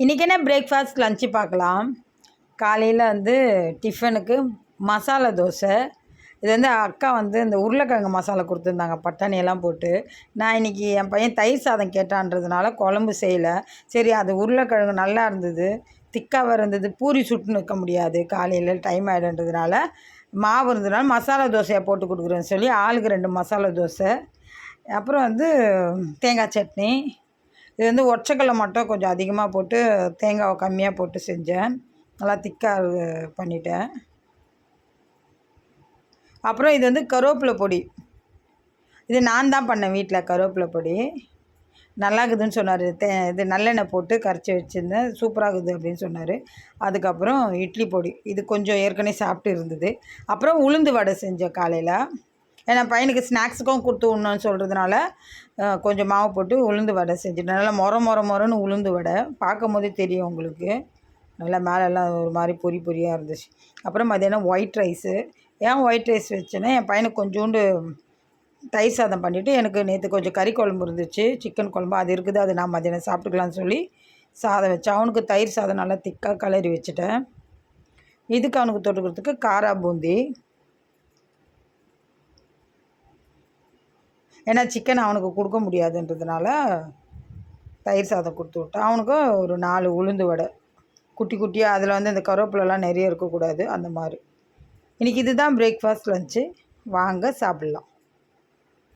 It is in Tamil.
இன்றைக்கி என்ன பிரேக்ஃபாஸ்ட் லஞ்சு பார்க்கலாம். காலையில் டிஃபனுக்கு மசாலா தோசை. இது அக்கா இந்த உருளைக்கிழங்கு மசாலா கொடுத்துருந்தாங்க பட்டாணியெல்லாம் போட்டு. நான் இன்றைக்கி என் பையன் தயிர் சாதம் கேட்டான்றதுனால குழம்பு செய்யலை. சரி, அது உருளைக்கிழங்கு நல்லா இருந்தது, திக்காக இருந்தது, பூரி சுட்டுன்னு வைக்க முடியாது காலையில் டைம் ஆகிடுன்றதுனால மாவு இருந்ததுனால மசாலா தோசையாக போட்டு கொடுக்குறேன்னு சொல்லி ஆளுக்கு 2 மசாலா தோசை. அப்புறம் தேங்காய் சட்னி. இது ஒற்றைக்கல்லை மட்டும் கொஞ்சம் அதிகமாக போட்டு தேங்காவை கம்மியாக போட்டு செஞ்சேன். நல்லா திக்காக பண்ணிட்டேன். அப்புறம் இது கருவேப்பிலை பொடி. இது நான் தான் பண்ணேன் வீட்டில். கருவேப்பிலை பொடி நல்லா இருக்குதுன்னு சொன்னார். இது நல்லெண்ணெய் போட்டு கரைச்சி வச்சுருந்தேன், சூப்பராக இருக்குது அப்படின்னு சொன்னார். அதுக்கப்புறம் இட்லி பொடி, இது கொஞ்சம் ஏற்கனவே சாப்பிட்டு இருந்தது. அப்புறம் உளுந்து வடை செஞ்சேன் காலையில். ஏன்னா பையனுக்கு ஸ்நாக்ஸுக்கும் கொடுத்து விடணும்னு சொல்கிறதுனால கொஞ்சம் மாவு போட்டு உளுந்து வடை செஞ்சுட்டேன். நல்லா மொரன்னு உளுந்து வடை. பார்க்கும் போதே தெரியும் உங்களுக்கு, நல்லா மேலெல்லாம் ஒரு மாதிரி பொரியாக இருந்துச்சு. அப்புறம் மதியானம் ஒயிட் ரைஸு. ஏன் ஒயிட் ரைஸ் வச்சேன்னா, என் பையனுக்கு கொஞ்சோண்டு தயிர் சாதம் பண்ணிவிட்டு, எனக்கு நேற்று கொஞ்சம் கறி குழம்பு இருந்துச்சு, சிக்கன் குழம்பு, அது இருக்குது, அது நான் மதியானம் சாப்பிட்டுக்கலான்னு சொல்லி சாதம் வச்சேன். அவனுக்கு தயிர் சாதம் நல்லா திக்காக கலரி வச்சுட்டேன். இதுக்கு அவனுக்கு தொட்டுக்கிறதுக்கு காரா பூந்தி. ஏன்னா சிக்கன் அவனுக்கு கொடுக்க முடியாதுன்றதுனால தயிர் சாதம் கொடுத்து விட்டேன். அவனுக்கு ஒரு 4 உளுந்து வடை குட்டி குட்டியாக. அதில் இந்த கருவேப்பிலெலாம் நிறைய இருக்கக்கூடாது, அந்த மாதிரி. இன்றைக்கி இதுதான் பிரேக்ஃபாஸ்ட் லஞ்சு. வாங்க சாப்பிட்லாம்.